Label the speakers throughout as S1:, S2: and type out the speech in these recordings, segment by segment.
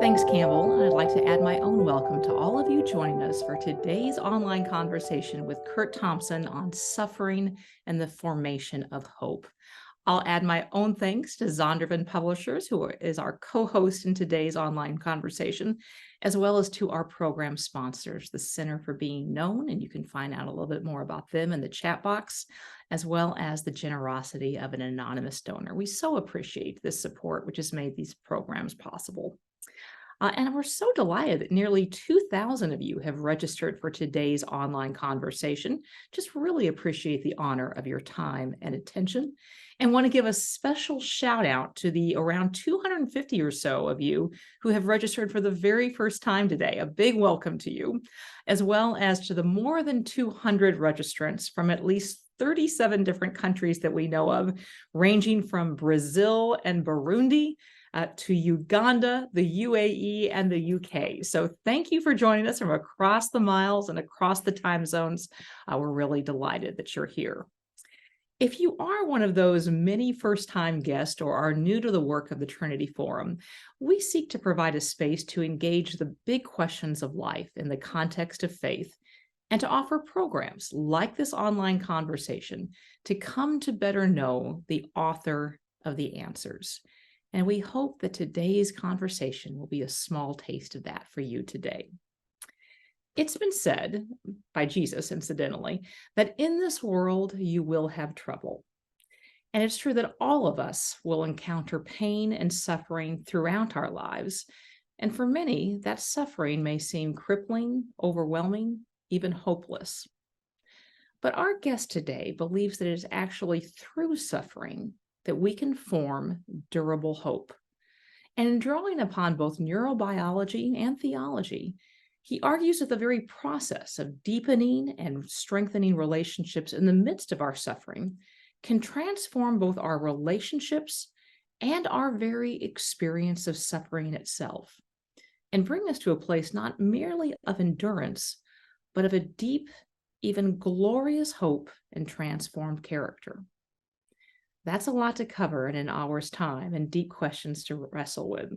S1: Thanks, Campbell. And I'd like to add my own welcome to all of you joining us for today's online conversation with Curt Thompson on suffering and the formation of hope. I'll add my own thanks to Zondervan Publishers, who is our co-host in today's online conversation, as well as to our program sponsors, the Center for Being Known, and you can find out a little bit more about them in the chat box, as well as the generosity of an anonymous donor. We so appreciate this support, which has made these programs possible. And we're so delighted that nearly 2,000 of you have registered for today's online conversation. Just really appreciate the honor of your time and attention, and want to give a special shout out to the around 250 or so of you who have registered for the very first time today. A big welcome to you, as well as to the more than 200 registrants from at least 37 different countries that we know of, ranging from Brazil and Burundi to Uganda, the UAE, and the UK. So thank you for joining us from across the miles and across the time zones. We're really delighted that you're here. If you are one of those many first-time guests or are new to the work of the Trinity Forum, we seek to provide a space to engage the big questions of life in the context of faith, and to offer programs like this online conversation to come to better know the author of the answers. And we hope that today's conversation will be a small taste of that for you today. It's been said by Jesus, incidentally, that in this world you will have trouble. And it's true that all of us will encounter pain and suffering throughout our lives. And for many, that suffering may seem crippling, overwhelming, even hopeless. But our guest today believes that it is actually through suffering that we can form durable hope. And in drawing upon both neurobiology and theology, he argues that the very process of deepening and strengthening relationships in the midst of our suffering can transform both our relationships and our very experience of suffering itself, and bring us to a place not merely of endurance, but of a deep, even glorious hope and transformed character. That's a lot to cover in an hour's time and deep questions to wrestle with.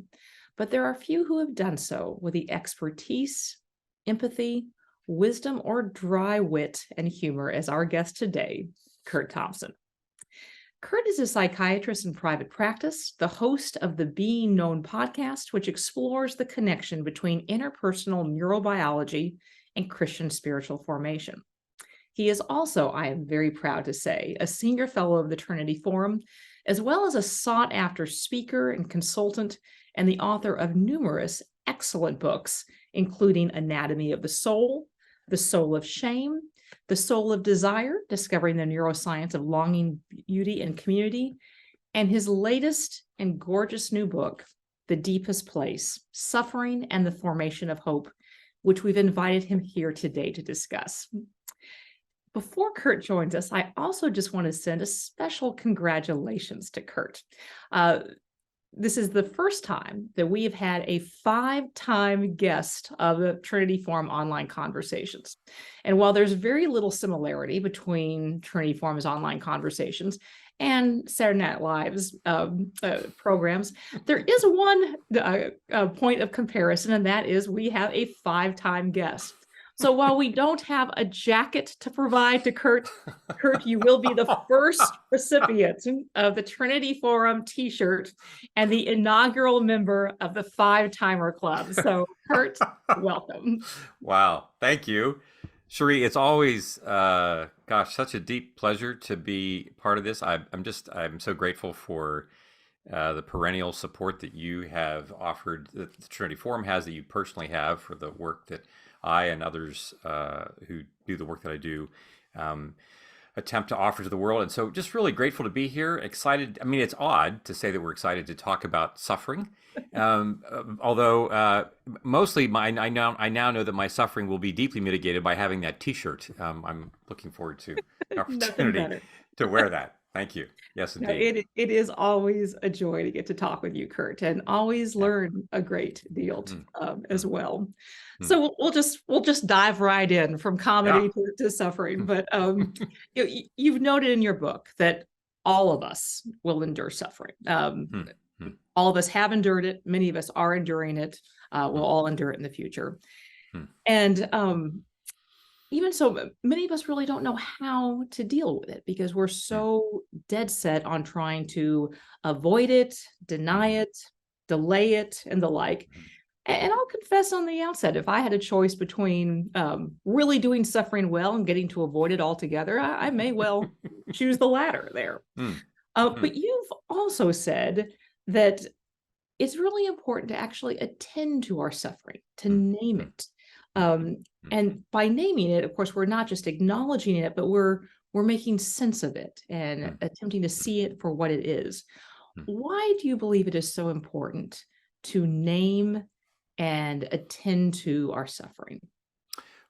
S1: But there are few who have done so with the expertise, empathy, wisdom, or dry wit and humor as our guest today, Curt Thompson. Curt is a psychiatrist in private practice, the host of the Being Known podcast, which explores the connection between interpersonal neurobiology and Christian spiritual formation. He is also, I am very proud to say, a senior fellow of the Trinity Forum, as well as a sought-after speaker and consultant, and the author of numerous excellent books, including Anatomy of the Soul of Shame, The Soul of Desire, Discovering the Neuroscience of Longing, Beauty, and Community, and his latest and gorgeous new book, The Deepest Place, Suffering and the Formation of Hope, which we've invited him here today to discuss. Before Curt joins us, I also just want to send a special congratulations to Curt. This is the first time that we have had a 5-time guest of the Trinity Forum online conversations. And while there's very little similarity between Trinity Forum's online conversations and Saturday Night Live's programs, there is one point of comparison, and that is we have a 5-time guest. So while we don't have a jacket to provide to Curt, you will be the first recipient of the Trinity Forum t-shirt and the inaugural member of the 5-Timer Club. So Curt, welcome.
S2: Wow. Thank you. Cherie, it's always, such a deep pleasure to be part of this. I'm so grateful for the perennial support that you have offered, that the Trinity Forum has, that you personally have for the work that I and others who do the work that I do attempt to offer to the world. And so just really grateful to be here, excited. I mean, it's odd to say that we're excited to talk about suffering, although mostly I now know that my suffering will be deeply mitigated by having that t-shirt. I'm looking forward to the opportunity to wear that. Thank you. Yes, indeed.
S1: No, it is always a joy to get to talk with you, Curt, and always learn a great deal as well. So we'll just dive right in from comedy to suffering. But you've noted in your book that all of us will endure suffering.
S2: Hmm.
S1: All of us have endured it. Many of us are enduring it. We'll all endure it in the future.
S2: Hmm.
S1: And even so, many of us really don't know how to deal with it because we're
S2: Hmm.
S1: so dead set on trying to avoid it, deny
S2: Hmm.
S1: it, delay it, and the like.
S2: Hmm.
S1: And I'll confess on the outset, if I had a choice between really doing suffering well and getting to avoid it altogether, I may well choose the latter there.
S2: Hmm. Hmm.
S1: But you've also said that it's really important to actually attend to our suffering, to
S2: Hmm.
S1: name
S2: Hmm.
S1: it.
S2: Hmm.
S1: And by naming it, of course, we're not just acknowledging it, but we're making sense of it and
S2: Hmm.
S1: attempting to see it for what it is.
S2: Hmm.
S1: Why do you believe it is so important to name and attend to our suffering?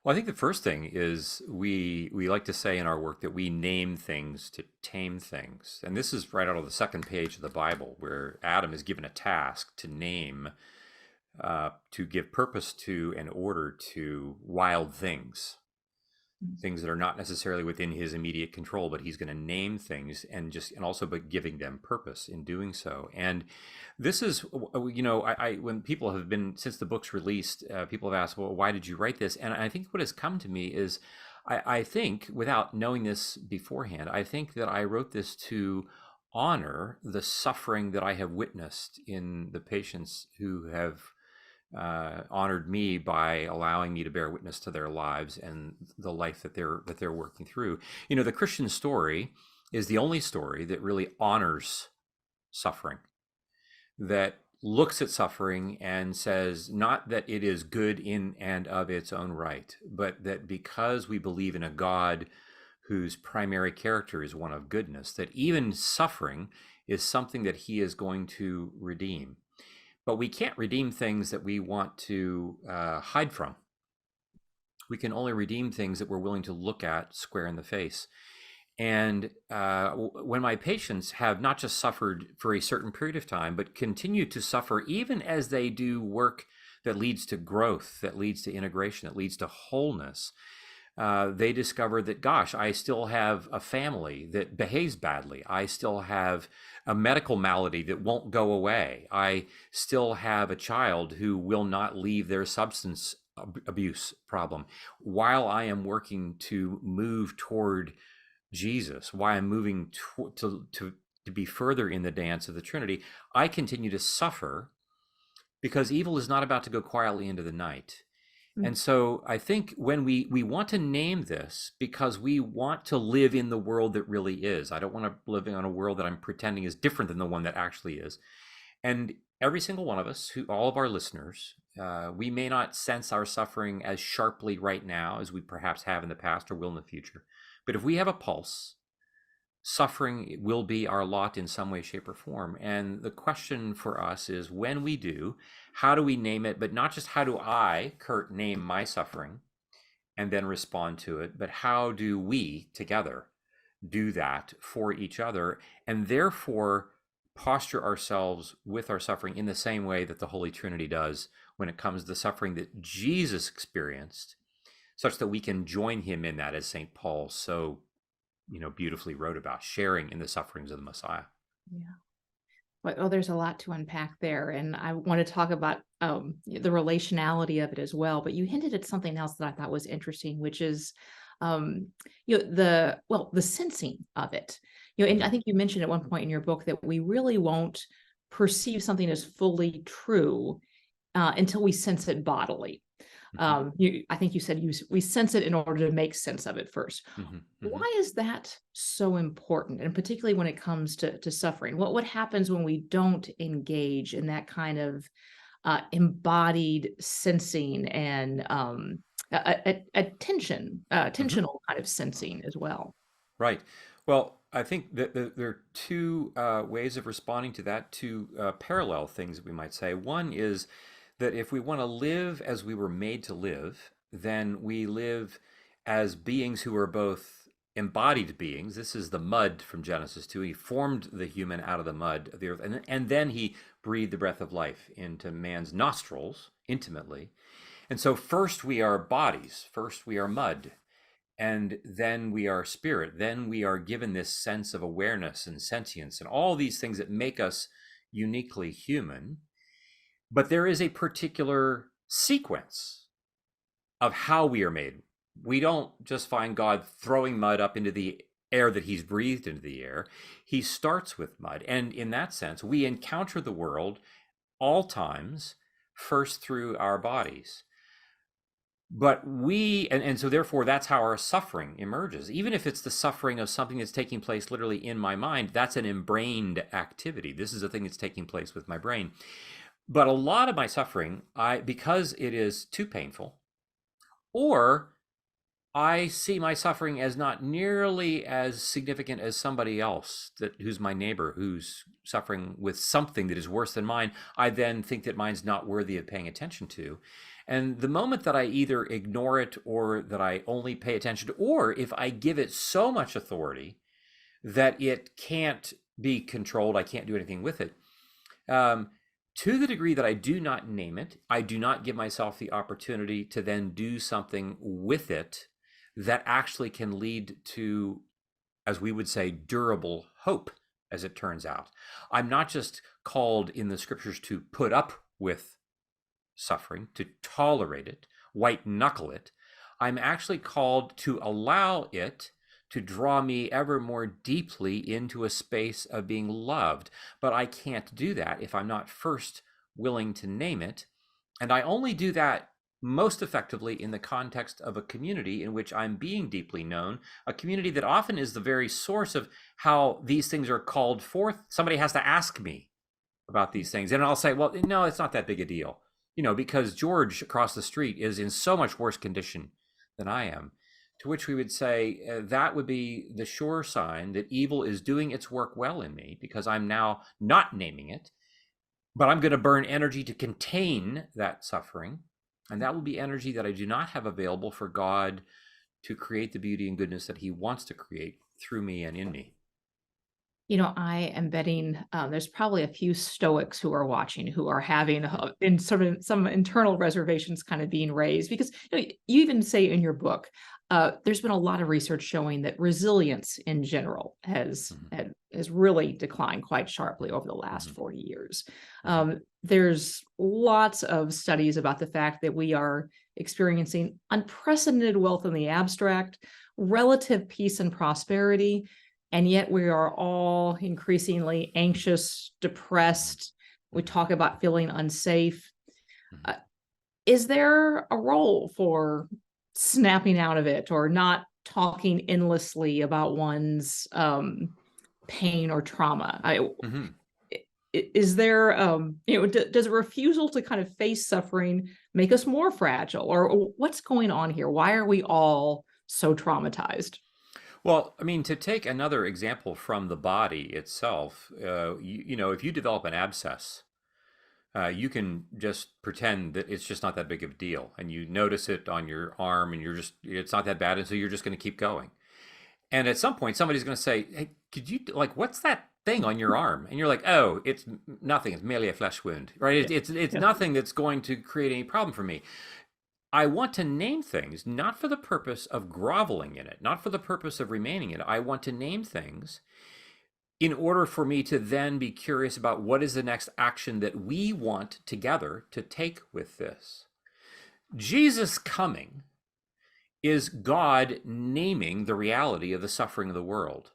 S2: Well, I think the first thing is we like to say in our work that we name things to tame things. And this is right out of the second page of the Bible, where Adam is given a task to name, to give purpose to and order to wild things that are not necessarily within his immediate control, but he's going to name things and also but giving them purpose in doing so. And this is, I when people have been, since the book's released, people have asked, well, why did you write this? And I think what has come to me is, I think, without knowing this beforehand, I think that I wrote this to honor the suffering that I have witnessed in the patients who have honored me by allowing me to bear witness to their lives and the life that they're working through. The Christian story is the only story that really honors suffering, that looks at suffering and says not that it is good in and of its own right, but that because we believe in a God whose primary character is one of goodness, that even suffering is something that he is going to redeem. But we can't redeem things that we want to hide from. We can only redeem things that we're willing to look at square in the face. And when my patients have not just suffered for a certain period of time, but continue to suffer even as they do work that leads to growth, that leads to integration, that leads to wholeness, they discover that, gosh, I still have a family that behaves badly. I still have a medical malady that won't go away. I still have a child who will not leave their substance abuse problem. While I am working to move toward Jesus, while I'm moving to be further in the dance of the Trinity, I continue to suffer because evil is not about to go quietly into the night. And so I think when we want to name this because we want to live in the world that really is. I don't want to live in a world that I'm pretending is different than the one that actually is. And every single one of us, all of our listeners, we may not sense our suffering as sharply right now as we perhaps have in the past or will in the future. But if we have a pulse, suffering will be our lot in some way, shape, or form. And the question for us is, when we do, how do we name it? But not just how do I, Curt, name my suffering and then respond to it, but how do we together do that for each other and therefore posture ourselves with our suffering in the same way that the Holy Trinity does when it comes to the suffering that Jesus experienced, such that we can join him in that, as St. Paul so beautifully wrote about, sharing in the sufferings of the Messiah.
S1: Yeah. Well, there's a lot to unpack there, and I want to talk about the relationality of it as well. But you hinted at something else that I thought was interesting, which is, the sensing of it. And I think you mentioned at one point in your book that we really won't perceive something as fully true until we sense it bodily.
S2: Mm-hmm.
S1: I think you said we sense it in order to make sense of it first.
S2: Mm-hmm. Mm-hmm.
S1: Why is that so important? And particularly when it comes to suffering, what happens when we don't engage in that kind of embodied sensing and
S2: Mm-hmm.
S1: attentional kind of sensing as well?
S2: Right. Well, I think that there are two ways of responding to that, two parallel things that we might say. One is that if we want to live as we were made to live, then we live as beings who are both embodied beings. This is the mud from Genesis 2. He formed the human out of the mud of the earth, and then he breathed the breath of life into man's nostrils intimately. And so first we are bodies, first we are mud, and then we are spirit. Then we are given this sense of awareness and sentience and all these things that make us uniquely human, but there is a particular sequence of how we are made. We don't just find God throwing mud up into the air that he's breathed into the air. He starts with mud. And in that sense, we encounter the world all times first through our bodies. But and so therefore that's how our suffering emerges. Even if it's the suffering of something that's taking place literally in my mind, that's an embrained activity. This is a thing that's taking place with my brain. But a lot of my suffering, because it is too painful, or I see my suffering as not nearly as significant as somebody else who's my neighbor, who's suffering with something that is worse than mine, I then think that mine's not worthy of paying attention to. And the moment that I either ignore it or that I only pay attention to, or if I give it so much authority that it can't be controlled, I can't do anything with it, to the degree that I do not name it, I do not give myself the opportunity to then do something with it that actually can lead to, as we would say, durable hope, as it turns out. I'm not just called in the scriptures to put up with suffering, to tolerate it, white knuckle it. I'm actually called to allow it to draw me ever more deeply into a space of being loved. But I can't do that if I'm not first willing to name it. And I only do that most effectively in the context of a community in which I'm being deeply known, a community that often is the very source of how these things are called forth. Somebody has to ask me about these things. And I'll say, well, no, it's not that big a deal, because George across the street is in so much worse condition than I am. To which we would say that would be the sure sign that evil is doing its work well in me, because I'm now not naming it, but I'm going to burn energy to contain that suffering. And that will be energy that I do not have available for God to create the beauty and goodness that he wants to create through me and in me.
S1: I am betting there's probably a few Stoics who are watching who are having in sort of some internal reservations kind of being raised, because you even say in your book, there's been a lot of research showing that resilience in general has really declined quite sharply over the last 40 years. There's lots of studies about the fact that we are experiencing unprecedented wealth in the abstract, relative peace and prosperity, and yet we are all increasingly anxious, depressed. We talk about feeling unsafe. Is there a role for snapping out of it or not talking endlessly about one's pain or trauma? Is there, does a refusal to kind of face suffering make us more fragile? Or what's going on here? Why are we all so traumatized?
S2: Well, I mean, to take another example from the body itself, if you develop an abscess, you can just pretend that it's just not that big of a deal, and you notice it on your arm, and it's not that bad, and so you're just going to keep going. And at some point, somebody's going to say, "Hey, could you what's that thing on your arm?" And you're like, "Oh, it's nothing. It's merely a flesh wound, right? It's nothing that's going to create any problem for me." I want to name things, not for the purpose of groveling in it, not for the purpose of remaining in it. I want to name things in order for me to then be curious about what is the next action that we want together to take with this. Jesus coming is God naming the reality of the suffering of the world.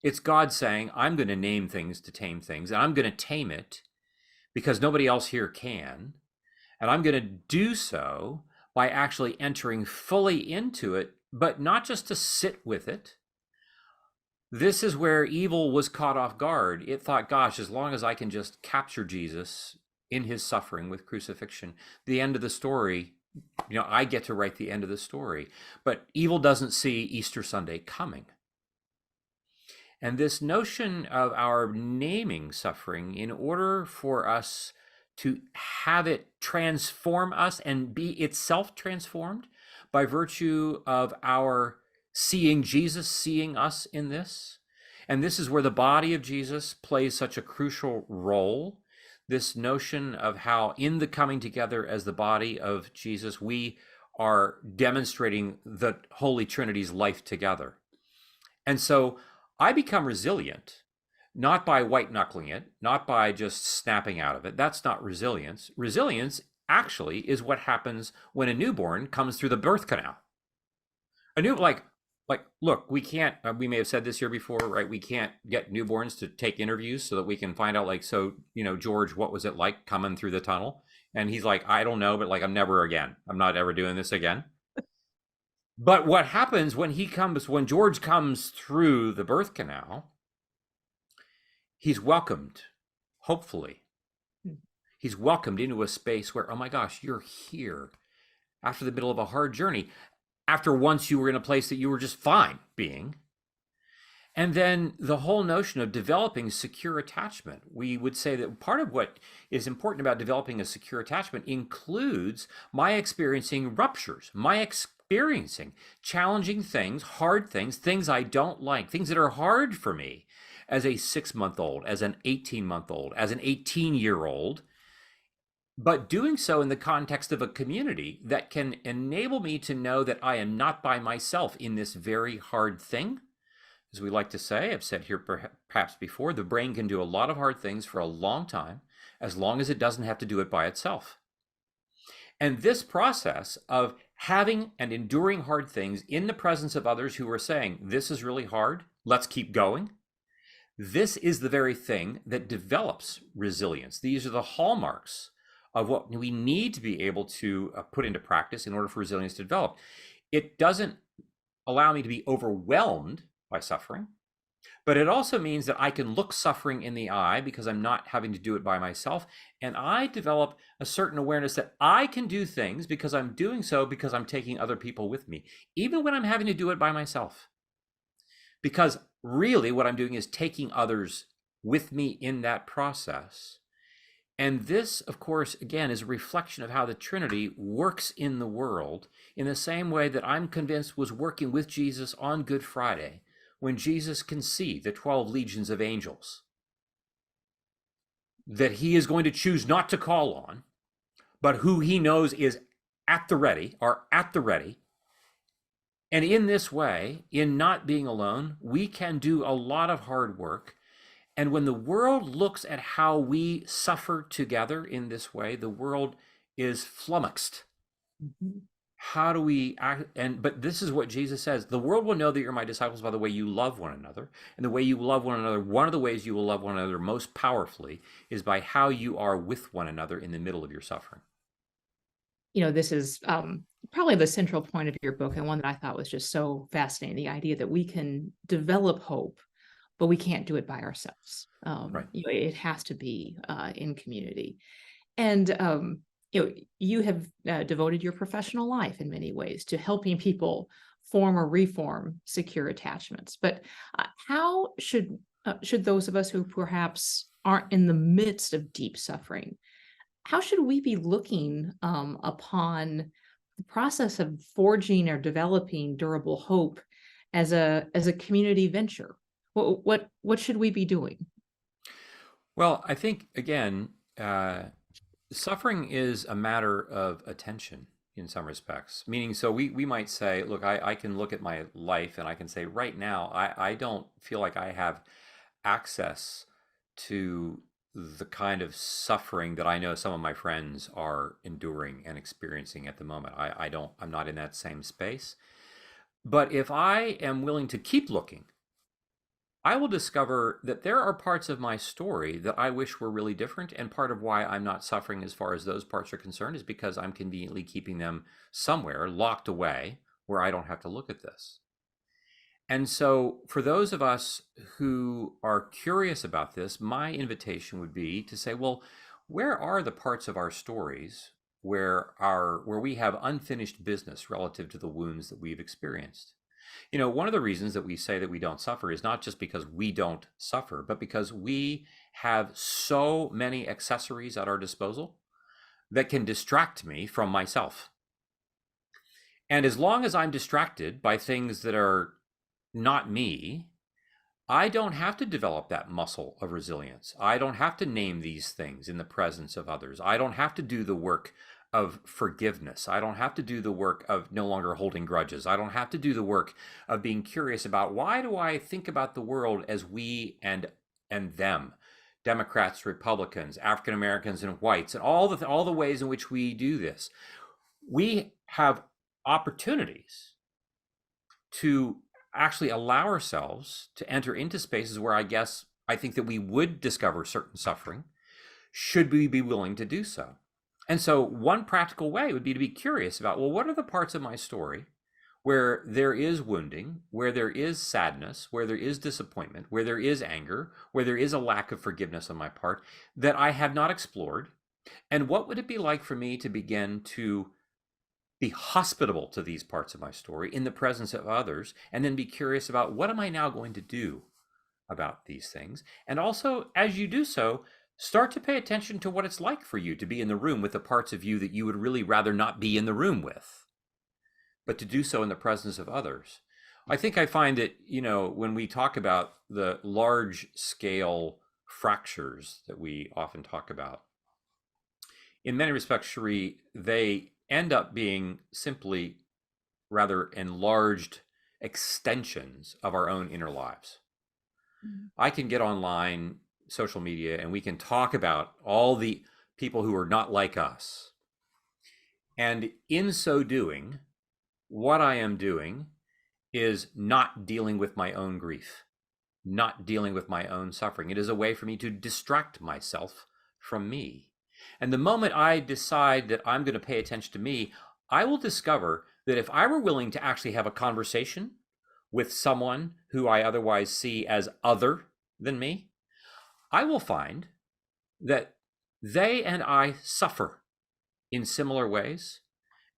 S2: It's God saying, I'm going to name things to tame things, and I'm going to tame it because nobody else here can. And I'm going to do so by actually entering fully into it, but not just to sit with it. This is where evil was caught off guard. It thought, gosh, as long as I can just capture Jesus in his suffering with crucifixion, the end of the story, I get to write the end of the story. But evil doesn't see Easter Sunday coming. And this notion of our naming suffering in order for us to have it transform us and be itself transformed by virtue of our seeing Jesus, seeing us in this. And this is where the body of Jesus plays such a crucial role. This notion of how in the coming together as the body of Jesus, we are demonstrating the Holy Trinity's life together. And so I become resilient not by white knuckling it, not by just snapping out of it. That's not resilience. Resilience actually is what happens when a newborn comes through the birth canal. A new look, we can't, we may have said this here before, right? We can't get newborns to take interviews so that we can find out, like, so, George, what was it like coming through the tunnel? And he's like, I don't know, but like, I'm not ever doing this again. But what happens when George comes through the birth canal, he's welcomed, hopefully. He's welcomed into a space where, oh my gosh, you're here after the middle of a hard journey, after once you were in a place that you were just fine being. And then the whole notion of developing secure attachment. We would say that part of what is important about developing a secure attachment includes my experiencing ruptures, my experiencing challenging things, hard things, things I don't like, things that are hard for me as a 6-month-old, as an 18-month-old, as an 18-year-old, but doing so in the context of a community that can enable me to know that I am not by myself in this very hard thing. As we like to say, I've said here perhaps before, the brain can do a lot of hard things for a long time, as long as it doesn't have to do it by itself. And this process of having and enduring hard things in the presence of others who are saying, this is really hard, let's keep going. This is the very thing that develops resilience. These are the hallmarks of what we need to be able to put into practice in order for resilience to develop. It doesn't allow me to be overwhelmed by suffering, but it also means that I can look suffering in the eye because I'm not having to do it by myself. And I develop a certain awareness that I can do things because I'm doing so because I'm taking other people with me, even when I'm having to do it by myself. Because really what I'm doing is taking others with me in that process. And this, of course, again, is a reflection of how the Trinity works in the world in the same way that I'm convinced was working with Jesus on Good Friday when Jesus can see the 12 legions of angels that he is going to choose not to call on, but who he knows is at the ready, are at the ready. And in this way, in not being alone, we can do a lot of hard work. And when the world looks at how we suffer together in this way, the world is flummoxed. Mm-hmm. How do we act? But this is what Jesus says: the world will know that you're my disciples by the way you love one another. And the way you love one another, one of the ways you will love one another most powerfully is by how you are with one another in the middle of your suffering.
S1: This is probably the central point of your book, and one that I thought was just so fascinating, the idea that we can develop hope, but we can't do it by ourselves.
S2: Right.
S1: It has to be in community. And you have devoted your professional life in many ways to helping people form or reform secure attachments. But how should those of us who perhaps aren't in the midst of deep suffering, how should we be looking upon the process of forging or developing durable hope as a community venture? What should we be doing?
S2: Well, I think, again, suffering is a matter of attention in some respects. Meaning, so we might say, look, I can look at my life and I can say right now, I don't feel like I have access to the kind of suffering that I know some of my friends are enduring and experiencing at the moment. I'm not in that same space. But if I am willing to keep looking, I will discover that there are parts of my story that I wish were really different. And part of why I'm not suffering as far as those parts are concerned is because I'm conveniently keeping them somewhere locked away where I don't have to look at this. And so for those of us who are curious about this, my invitation would be to say, well, where are the parts of our stories where we have unfinished business relative to the wounds that we've experienced? One of the reasons that we say that we don't suffer is not just because we don't suffer, but because we have so many accessories at our disposal that can distract me from myself. And as long as I'm distracted by things that are not me, I don't have to develop that muscle of resilience. I don't have to name these things in the presence of others. I don't have to do the work of forgiveness. I don't have to do the work of no longer holding grudges. I don't have to do the work of being curious about, why do I think about the world as we and and them, Democrats, Republicans, African Americans, and whites, and all the ways in which we do this. We have opportunities to actually allow ourselves to enter into spaces where I think that we would discover certain suffering, should we be willing to do so. And so one practical way would be to be curious about, well, what are the parts of my story where there is wounding, where there is sadness, where there is disappointment, where there is anger, where there is a lack of forgiveness on my part that I have not explored? And what would it be like for me to begin to be hospitable to these parts of my story in the presence of others, and then be curious about, what am I now going to do about these things? And also, as you do so, start to pay attention to what it's like for you to be in the room with the parts of you that you would really rather not be in the room with, but to do so in the presence of others. I think I find that, when we talk about the large scale fractures that we often talk about, in many respects, Cherie, they end up being simply rather enlarged extensions of our own inner lives. I can get online, social media, and we can talk about all the people who are not like us. And in so doing, what I am doing is not dealing with my own grief, not dealing with my own suffering. It is a way for me to distract myself from me. And the moment I decide that I'm going to pay attention to me, I will discover that if I were willing to actually have a conversation with someone who I otherwise see as other than me, I will find that they and I suffer in similar ways.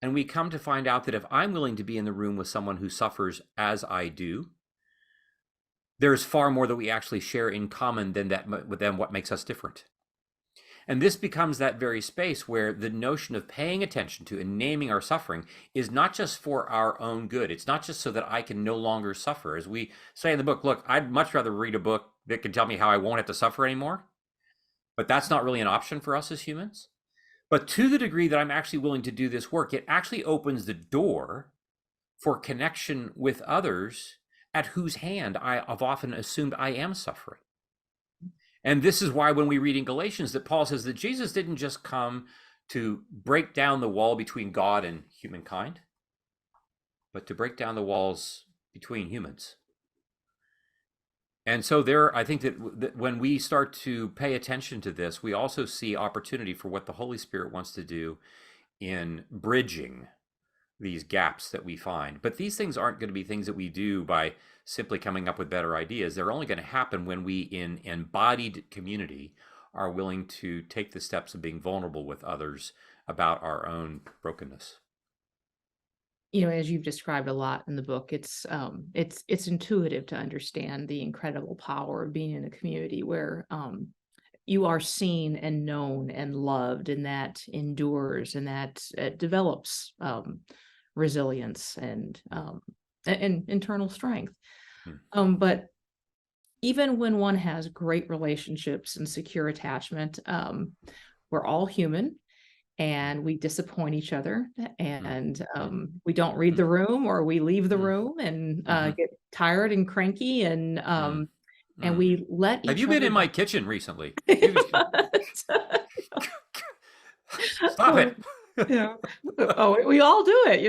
S2: And we come to find out that if I'm willing to be in the room with someone who suffers as I do, there's far more that we actually share in common than what makes us different. And this becomes that very space where the notion of paying attention to and naming our suffering is not just for our own good. It's not just so that I can no longer suffer. As we say in the book, look, I'd much rather read a book that can tell me how I won't have to suffer anymore. But that's not really an option for us as humans. But to the degree that I'm actually willing to do this work, it actually opens the door for connection with others at whose hand I've often assumed I am suffering. And this is why when we read in Galatians that Paul says that Jesus didn't just come to break down the wall between God and humankind, but to break down the walls between humans. And so I think that when we start to pay attention to this, we also see opportunity for what the Holy Spirit wants to do in bridging these gaps that we find. But these things aren't going to be things that we do by simply coming up with better ideas. They're only going to happen when we, in embodied community, are willing to take the steps of being vulnerable with others about our own brokenness.
S1: As you've described a lot in the book, it's intuitive to understand the incredible power of being in a community where you are seen and known and loved, and that endures, and that develops resilience and internal strength. But even when one has great relationships and secure attachment, we're all human. And we disappoint each other, and we don't read the room, or we leave the room and get tired and cranky, and we let each other.
S2: Have you been in my kitchen recently? Stop it.
S1: Yeah. Oh, we all do it,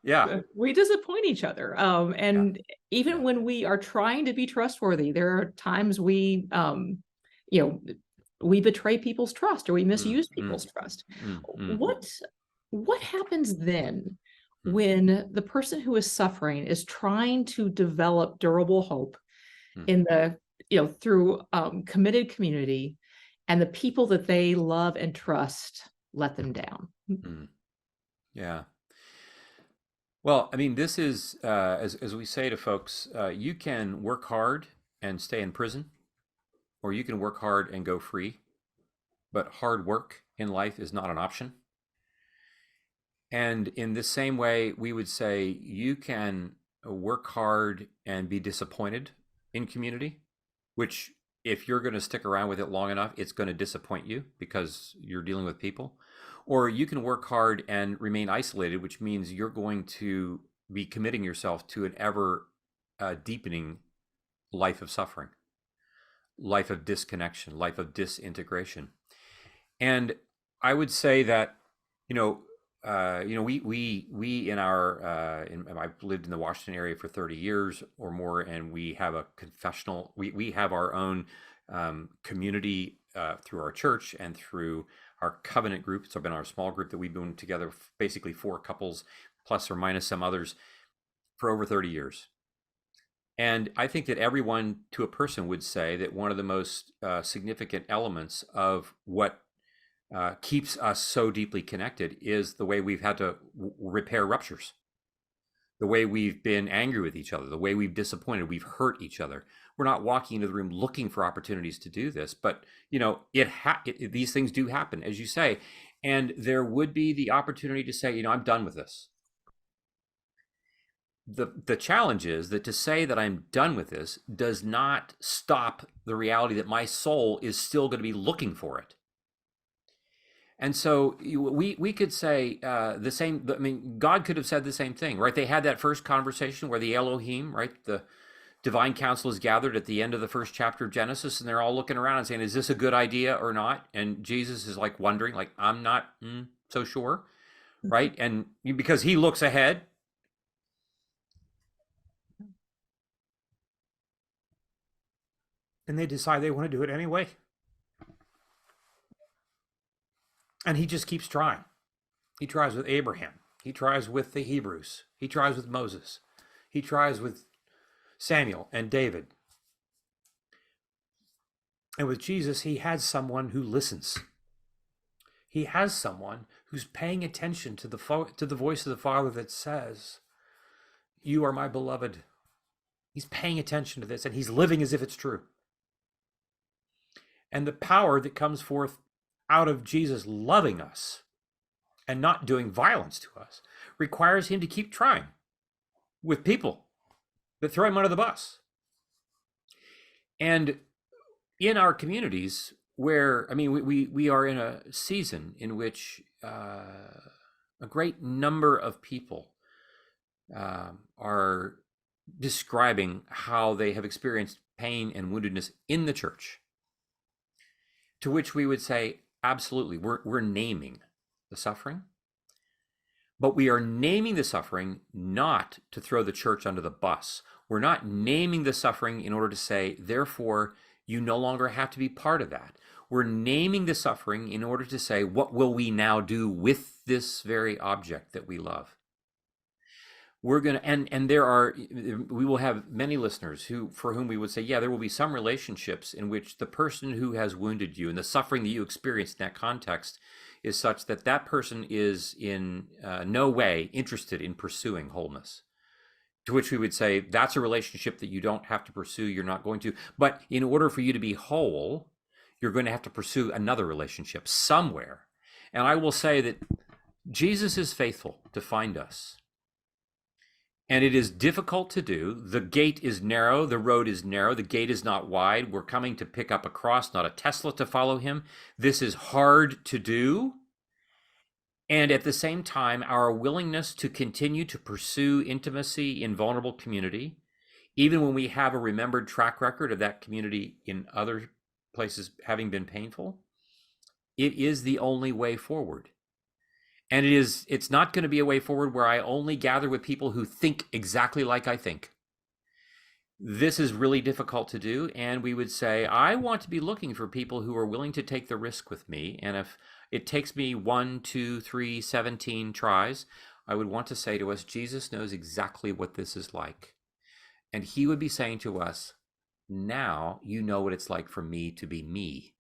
S2: Yeah.
S1: We disappoint each other. And even when we are trying to be trustworthy, there are times we betray people's trust, or we misuse people's trust. What happens then when the person who is suffering is trying to develop durable hope in through committed community, and the people that they love and trust let them down?
S2: Yeah. Well, I mean, this is as we say to folks, you can work hard and stay in prison, or you can work hard and go free, but hard work in life is not an option. And in the same way, we would say you can work hard and be disappointed in community, which, if you're going to stick around with it long enough, it's going to disappoint you because you're dealing with people. Or you can work hard and remain isolated, which means you're going to be committing yourself to an ever deepening life of suffering. life of disconnection, life of disintegration. And I would say that, we in our, I've lived in the Washington area for 30 years or more, and we have a confessional, we have our own community through our church and through our covenant group. It's been our small group that we've been together, basically 4 couples, plus or minus some others, for over 30 years. And I think that everyone to a person would say that one of the most significant elements of what keeps us so deeply connected is the way we've had to repair ruptures, the way we've been angry with each other, the way we've disappointed, we've hurt each other. We're not walking into the room looking for opportunities to do this, but these things do happen, as you say, and there would be the opportunity to say, I'm done with this. The challenge is that to say that I'm done with this does not stop the reality that my soul is still going to be looking for it. And so we could say the same. I mean, God could have said the same thing, right? They had that first conversation where the Elohim, right, the divine council is gathered at the end of the first chapter of Genesis, and they're all looking around and saying, is this a good idea or not? And Jesus is like wondering, like, I'm not so sure, right? And because he looks ahead. And they decide they want to do it anyway. And he just keeps trying. He tries with Abraham. He tries with the Hebrews. He tries with Moses. He tries with Samuel and David. And with Jesus, he has someone who listens. He has someone who's paying attention to the voice of the Father that says, you are my beloved. He's paying attention to this, and he's living as if it's true. And the power that comes forth out of Jesus loving us and not doing violence to us requires him to keep trying with people that throw him under the bus. And in our communities where, we are in a season in which a great number of people are describing how they have experienced pain and woundedness in the church. To which we would say, absolutely, we're naming the suffering, but we are naming the suffering not to throw the church under the bus. We're not naming the suffering in order to say, therefore, you no longer have to be part of that. We're naming the suffering in order to say, what will we now do with this very object that we love? We're going to, and we will have many listeners for whom we would say, yeah, there will be some relationships in which the person who has wounded you and the suffering that you experienced in that context is such that that person is in no way interested in pursuing wholeness. To which we would say, that's a relationship that you don't have to pursue. You're not going to, but in order for you to be whole, you're going to have to pursue another relationship somewhere. And I will say that Jesus is faithful to find us. And it is difficult to do. The gate is narrow. The road is narrow. The gate is not wide. We're coming to pick up a cross, not a Tesla, to follow him. This is hard to do. And at the same time, our willingness to continue to pursue intimacy in vulnerable community, even when we have a remembered track record of that community in other places having been painful, it is the only way forward. And it's not going to be a way forward where I only gather with people who think exactly like I think. This is really difficult to do. And we would say, I want to be looking for people who are willing to take the risk with me. And if it takes me 1, 2, 3, 17 tries, I would want to say to us, Jesus knows exactly what this is like. And he would be saying to us, now you know what it's like for me to be me.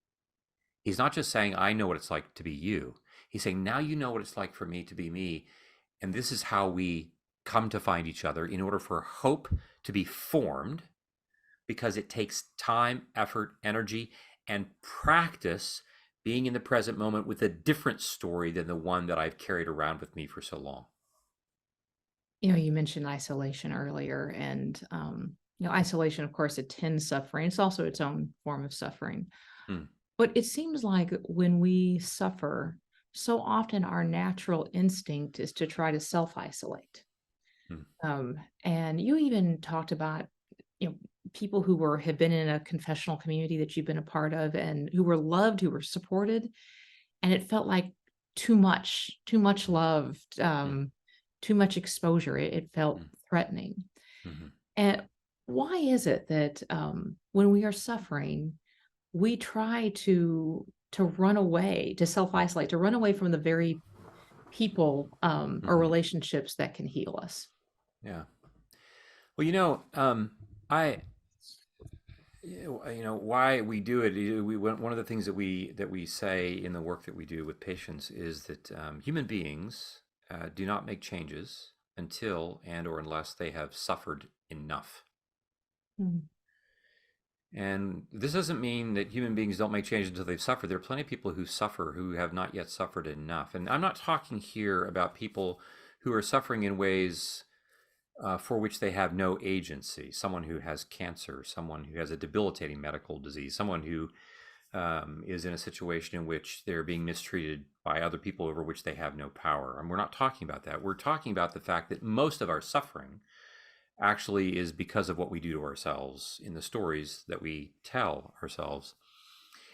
S2: He's not just saying, I know what it's like to be you. He's saying, now you know what it's like for me to be me. And this is how we come to find each other in order for hope to be formed, because it takes time, effort, energy, and practice being in the present moment with a different story than the one that I've carried around with me for so long.
S1: You mentioned isolation earlier, and isolation, of course, attends suffering. It's also its own form of suffering. But it seems like when we suffer, so often our natural instinct is to try to self-isolate. And you even talked about, people who had been in a confessional community that you've been a part of and who were loved, who were supported, and it felt like too much love, too much exposure. It felt threatening.
S2: Mhm.
S1: And why is it that when we are suffering, we try to run away, to self-isolate, to run away from the very people or
S2: Mhm.
S1: relationships that can heal us?
S2: Yeah. Well, I, why we do it. One of the things that we say in the work that we do with patients is that human beings do not make changes until and or unless they have suffered enough.
S1: Mm.
S2: And this doesn't mean that human beings don't make changes until they've suffered. There are plenty of people who suffer who have not yet suffered enough. And I'm not talking here about people who are suffering in ways for which they have no agency. Someone who has cancer, someone who has a debilitating medical disease, someone who is in a situation in which they're being mistreated by other people over which they have no power. And we're not talking about that. We're talking about the fact that most of our suffering actually is because of what we do to ourselves in the stories that we tell ourselves.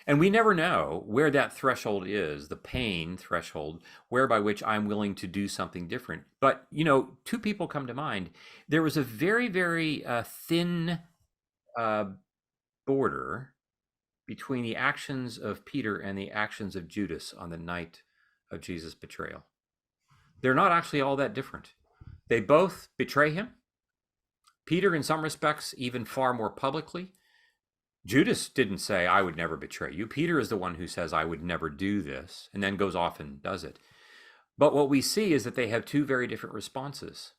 S2: And we never know where that threshold is, the pain threshold, whereby which I'm willing to do something different. But, two people come to mind. There was a very, very thin border between the actions of Peter and the actions of Judas on the night of Jesus' betrayal. They're not actually all that different. They both betray him. Peter, in some respects, even far more publicly. Judas didn't say, I would never betray you. Peter is the one who says, I would never do this, and then goes off and does it. But what we see is that they have two very different responses.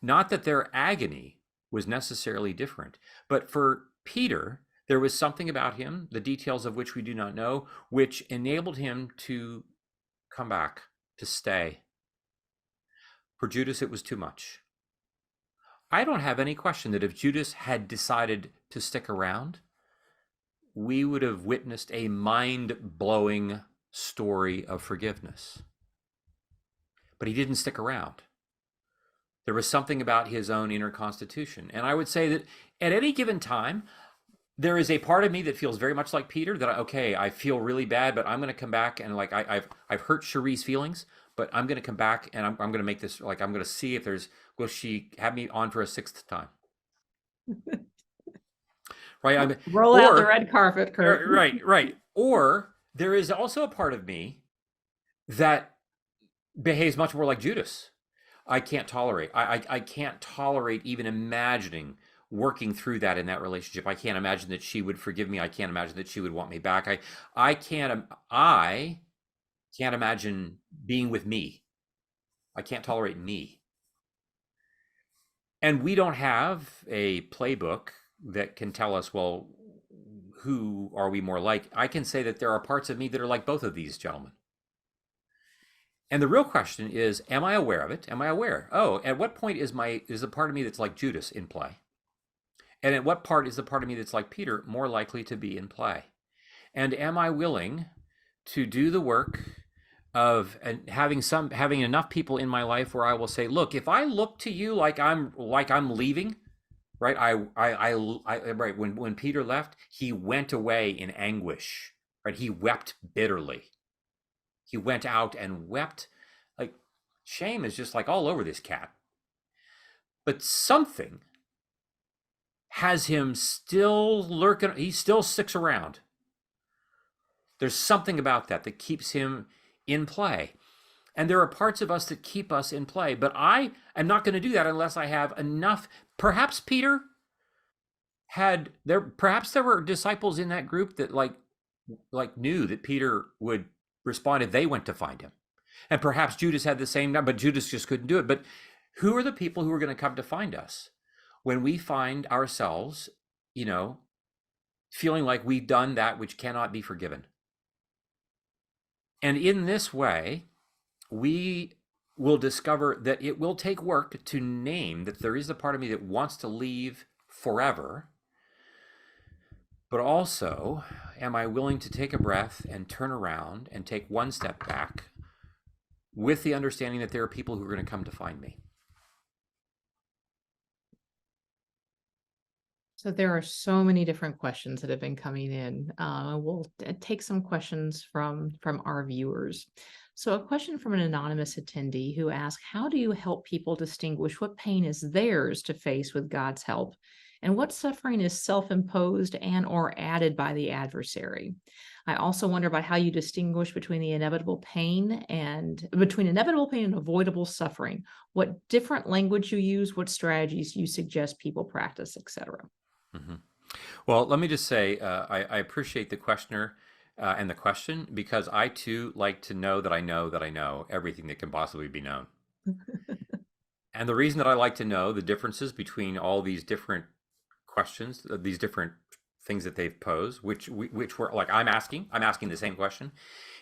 S2: Not that their agony was necessarily different, but for Peter, there was something about him, the details of which we do not know, which enabled him to come back, to stay. For Judas, it was too much. I don't have any question that if Judas had decided to stick around, we would have witnessed a mind-blowing story of forgiveness. But he didn't stick around. There was something about his own inner constitution. And I would say that at any given time, there is a part of me that feels very much like Peter, that, I feel really bad, but I'm going to come back and I've hurt Cherie's feelings, but I'm going to come back and I'm going to make this, I'm going to see if will she have me on for a sixth time? Right.
S1: Roll out the red carpet, Curt.
S2: Right. Or there is also a part of me that behaves much more like Judas. I can't tolerate. I can't tolerate even imagining working through that in that relationship. I can't imagine that she would forgive me. I can't imagine that she would want me back. I can't imagine being with me. I can't tolerate me. And we don't have a playbook that can tell us, well, who are we more like? I can say that there are parts of me that are like both of these gentlemen. And the real question is, am I aware of it? Am I aware? Oh, at what point is the part of me that's like Judas in play? And at what part is the part of me that's like Peter more likely to be in play? And am I willing to do the work of having enough people in my life where I will say, look, if I look to you like I'm leaving, right? Right. When Peter left, he went away in anguish, right? He wept bitterly. He went out and wept. Like, shame is just like all over this cat. But something has him still lurking. He still sticks around. There's something about that keeps him in play. And there are parts of us that keep us in play. But I am not going to do that unless I have enough. Perhaps Peter perhaps there were disciples in that group that knew that Peter would respond if they went to find him. And perhaps Judas had the same, but Judas just couldn't do it. But who are the people who are going to come to find us when we find ourselves, feeling like we've done that which cannot be forgiven? And in this way, we will discover that it will take work to name that there is a part of me that wants to leave forever. But also, am I willing to take a breath and turn around and take one step back with the understanding that there are people who are going to come to find me?
S1: So there are so many different questions that have been coming in. We'll take some questions from our viewers. So a question from an anonymous attendee who asked, "How do you help people distinguish what pain is theirs to face with God's help, and what suffering is self-imposed and or added by the adversary? I also wonder about how you distinguish between inevitable pain and avoidable suffering. What different language you use, what strategies you suggest people practice, etc."
S2: Mhm. Well, let me just say, I appreciate the questioner and the question, because I too like to know that I know that I know everything that can possibly be known. And the reason that I like to know the differences between all these different questions, these different things that they've posed, which were like I'm asking the same question,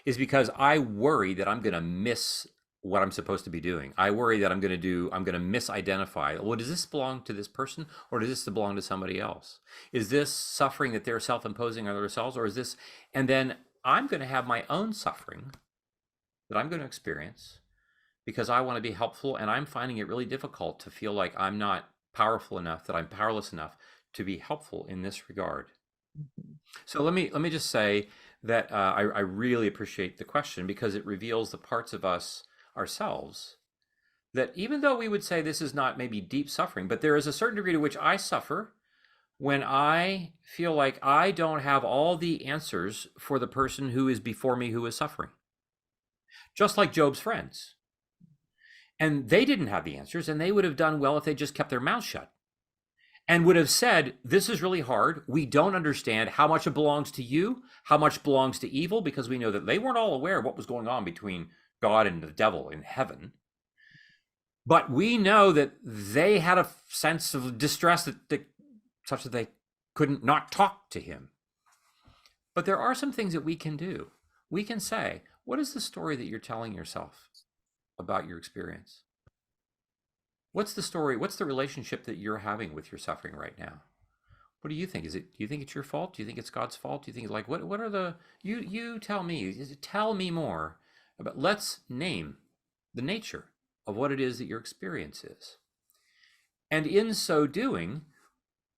S2: is because I worry that I'm going to miss what I'm supposed to be doing. I worry that I'm going to misidentify. Well, does this belong to this person, or does this belong to somebody else? Is this suffering that they're self-imposing on themselves, or is this? And then I'm going to have my own suffering that I'm going to experience because I want to be helpful, and I'm finding it really difficult to feel like I'm not powerful enough, that I'm powerless enough to be helpful in this regard.
S1: Mhm.
S2: So let me just say that I really appreciate the question, because it reveals the parts of us ourselves that, even though we would say this is not maybe deep suffering, but there is a certain degree to which I suffer when I feel like I don't have all the answers for the person who is before me who is suffering. Just like Job's friends. And they didn't have the answers, and they would have done well if they just kept their mouth shut and would have said, "This is really hard. We don't understand how much it belongs to you, how much belongs to evil," because we know that they weren't all aware of what was going on between God and the devil in heaven. But we know that they had a sense of distress such that they couldn't not talk to him. But there are some things that we can do. We can say, what is the story that you're telling yourself about your experience? What's the story? What's the relationship that you're having with your suffering right now? What do you think? Do you think it's your fault? Do you think it's God's fault? Do you think, like, what are the, you tell me, tell me more about, let's name the nature of what it is that your experience is. And in so doing,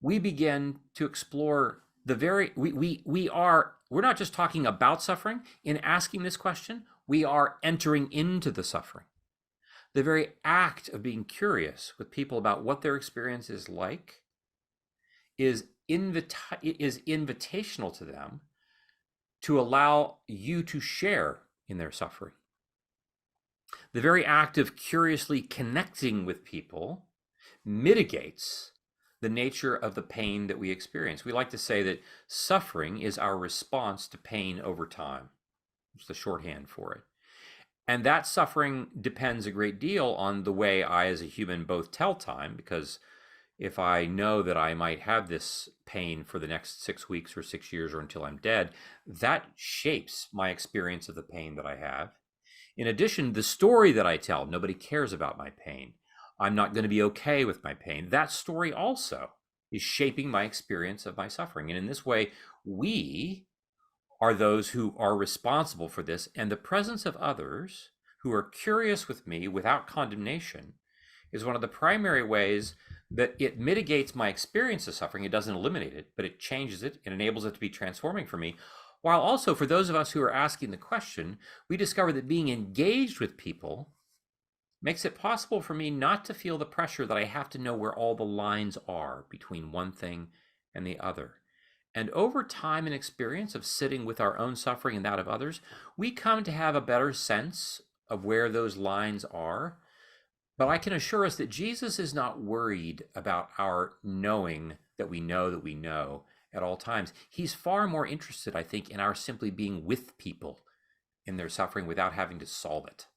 S2: we begin to explore the very, we're not just talking about suffering. In asking this question, we are entering into the suffering. The very act of being curious with people about what their experience is like is invitational to them, to allow you to share in their suffering. The very act of curiously connecting with people mitigates the nature of the pain that we experience. We like to say that suffering is our response to pain over time. It's the shorthand for it. And that suffering depends a great deal on the way I, as a human, both tell time, because if I know that I might have this pain for the next 6 weeks or 6 years or until I'm dead, that shapes my experience of the pain that I have. In addition, the story that I tell, nobody cares about my pain, I'm not going to be okay with my pain, that story also is shaping my experience of my suffering. And in this way, we are those who are responsible for this, and the presence of others who are curious with me without condemnation is one of the primary ways that it mitigates my experience of suffering. It doesn't eliminate it, but it changes it and enables it to be transforming for me. While also, for those of us who are asking the question, we discover that being engaged with people makes it possible for me not to feel the pressure that I have to know where all the lines are between one thing and the other. And over time and experience of sitting with our own suffering and that of others, we come to have a better sense of where those lines are. But I can assure us that Jesus is not worried about our knowing that we know at all times. He's far more interested, I think, in our simply being with people in their suffering without having to solve it.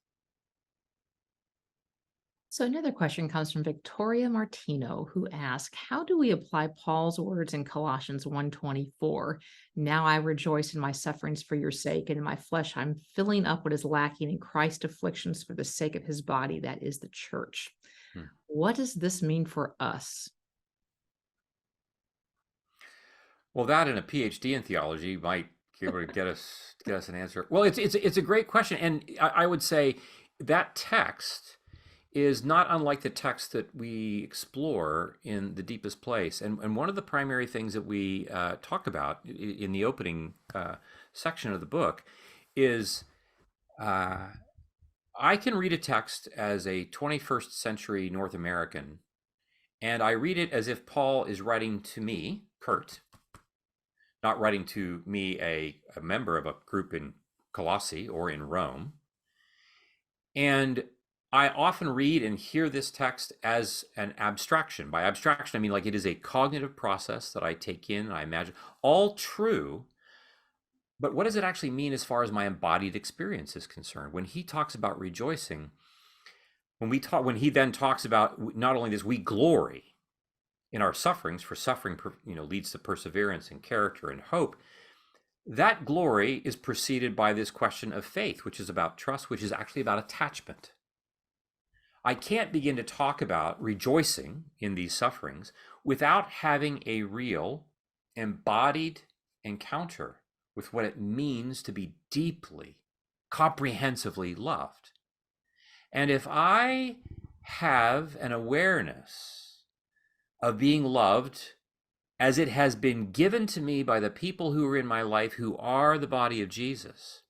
S1: So another question comes from Victoria Martino, who asks, "How do we apply Paul's words in Colossians 1:24? Now I rejoice in my sufferings for your sake, and in my flesh I'm filling up what is lacking in Christ's afflictions for the sake of his body, that is the church."
S2: Hmm.
S1: What does this mean for us?
S2: Well, that and a PhD in theology might be able to get us an answer. Well, it's a great question, and I would say that text is not unlike the text that we explore in The Deepest Place. And one of the primary things that we talk about in the opening section of the book is I can read a text as a 21st century North American, and I read it as if Paul is writing to me, Curt, not writing to me, a member of a group in Colossae or in Rome. And I often read and hear this text as an abstraction. By abstraction, I mean like it is a cognitive process that I take in and I imagine. All true, but what does it actually mean as far as my embodied experience is concerned? When he talks about rejoicing, when he then talks about not only this, we glory in our sufferings, for suffering, leads to perseverance and character and hope. That glory is preceded by this question of faith, which is about trust, which is actually about attachment. I can't begin to talk about rejoicing in these sufferings without having a real embodied encounter with what it means to be deeply, comprehensively loved. And if I have an awareness of being loved as it has been given to me by the people who are in my life, who are the body of Jesus,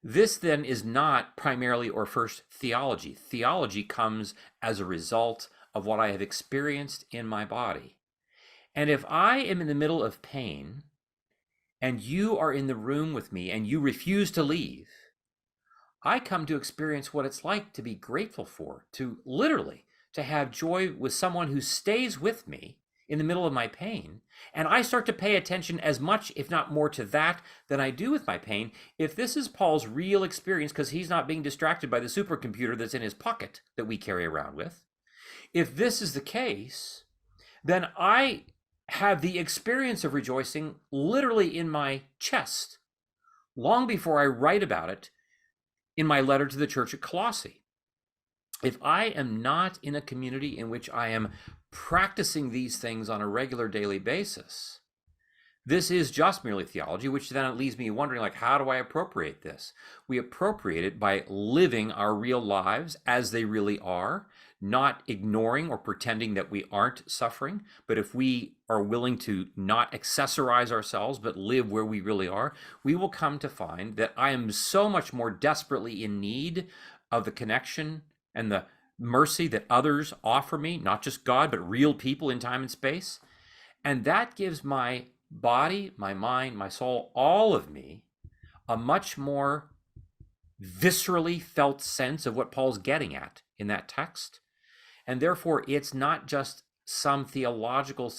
S2: this then is not primarily or first theology. Theology comes as a result of what I have experienced in my body. And if I am in the middle of pain and you are in the room with me and you refuse to leave, I come to experience what it's like to be grateful for, to literally to have joy with someone who stays with me in the middle of my pain. And I start to pay attention as much, if not more, to that than I do with my pain. If this is Paul's real experience, because he's not being distracted by the supercomputer that's in his pocket that we carry around with, if this is the case, then I have the experience of rejoicing literally in my chest long before I write about it in my letter to the church at Colossae. If I am not in a community in which I am practicing these things on a regular daily basis, this is just merely theology, which then leaves me wondering, like, how do I appropriate this? We appropriate it by living our real lives as they really are, not ignoring or pretending that we aren't suffering. But if we are willing to not accessorize ourselves, but live where we really are, we will come to find that I am so much more desperately in need of the connection and the mercy that others offer me, not just God, but real people in time and space. And that gives my body, my mind, my soul, all of me, a much more viscerally felt sense of what Paul's getting at in that text. And therefore, it's not just some theological,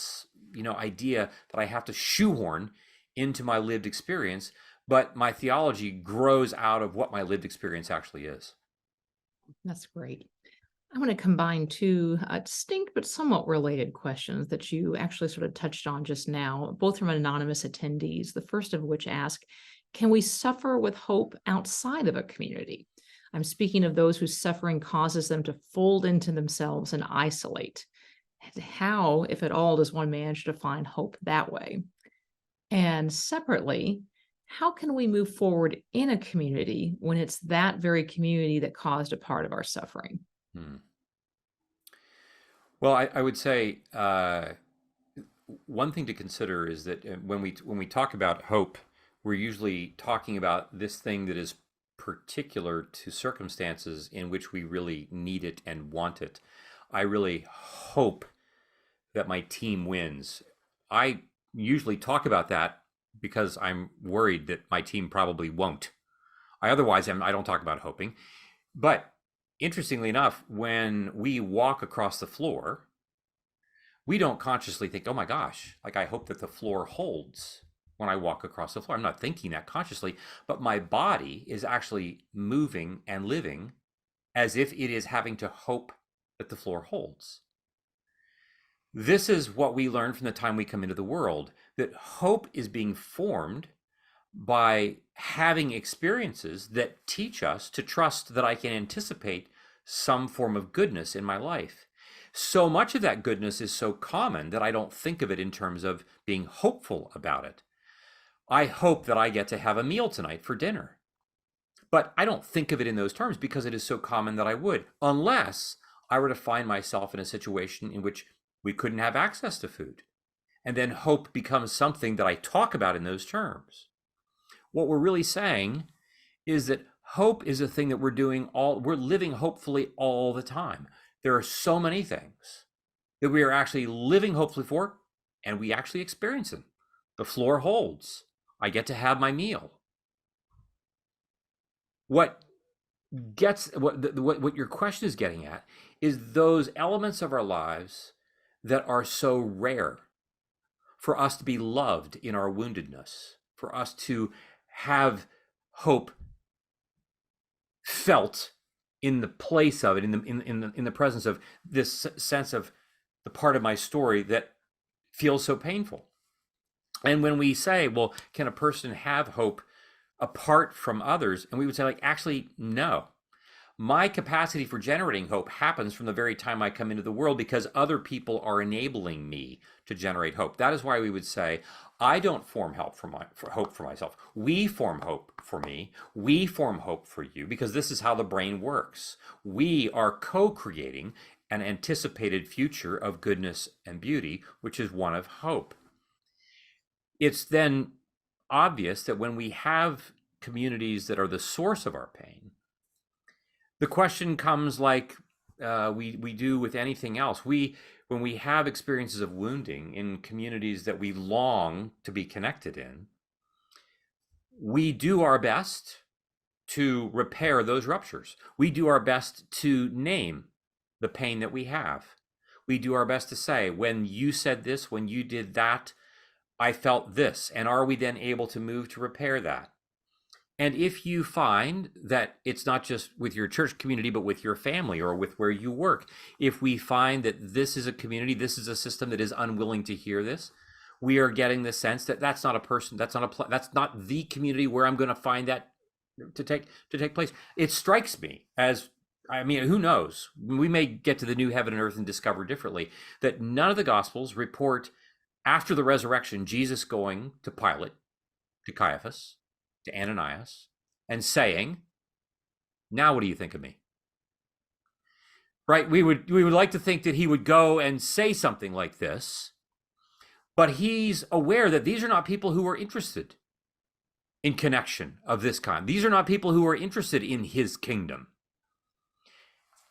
S2: idea that I have to shoehorn into my lived experience, but my theology grows out of what my lived experience actually is.
S1: That's great. I want to combine two distinct but somewhat related questions that you actually sort of touched on just now, both from anonymous attendees. The first of which ask, can we suffer with hope outside of a community? I'm speaking of those whose suffering causes them to fold into themselves and isolate. How, if at all, does one manage to find hope that way? And separately, how can we move forward in a community when it's that very community that caused a part of our suffering?
S2: Well, I would say one thing to consider is that when we talk about hope, we're usually talking about this thing that is particular to circumstances in which we really need it and want it. I really hope that my team wins. I usually talk about that because I'm worried that my team probably won't. I don't talk about hoping. But interestingly enough, when we walk across the floor, we don't consciously think, oh my gosh, like I hope that the floor holds when I walk across the floor. I'm not thinking that consciously, but my body is actually moving and living as if it is having to hope that the floor holds. This is what we learn from the time we come into the world, that hope is being formed by having experiences that teach us to trust that I can anticipate some form of goodness in my life. So much of that goodness is so common that I don't think of it in terms of being hopeful about it. I hope that I get to have a meal tonight for dinner. But I don't think of it in those terms because it is so common that I would, unless I were to find myself in a situation in which we couldn't have access to food. And then hope becomes something that I talk about in those terms. What we're really saying is that hope is a thing that we're living hopefully all the time. There are so many things that we are actually living hopefully for, and we actually experience them. The floor holds. I get to have my meal. What your question is getting at is those elements of our lives that are so rare for us to be loved in our woundedness, for us to have hope felt in the place of it, in the presence of this sense of the part of my story that feels so painful. And when we say, well, can a person have hope apart from others? And we would say, like, actually, no. My capacity for generating hope happens from the very time I come into the world because other people are enabling me to generate hope. That is why we would say, I don't form hope for myself. We form hope for me. We form hope for you, because this is how the brain works. We are co-creating an anticipated future of goodness and beauty, which is one of hope. It's then obvious that when we have communities that are the source of our pain, the question comes like we do with anything else. When we have experiences of wounding in communities that we long to be connected in, we do our best to repair those ruptures. We do our best to name the pain that we have. We do our best to say, when you said this, when you did that, I felt this. And are we then able to move to repair that? And if you find that it's not just with your church community, but with your family or with where you work, if we find that this is a community, this is a system that is unwilling to hear this, we are getting the sense that that's not a person, that's not the community where I'm going to find that to take place. It strikes me as, I mean, who knows? We may get to the new heaven and earth and discover differently that none of the Gospels report after the resurrection Jesus going to Pilate, to Caiaphas, to Ananias, and saying, now what do you think of me? Right? We would like to think that he would go and say something like this, but he's aware that these are not people who are interested in connection of this kind. These are not people who are interested in his kingdom.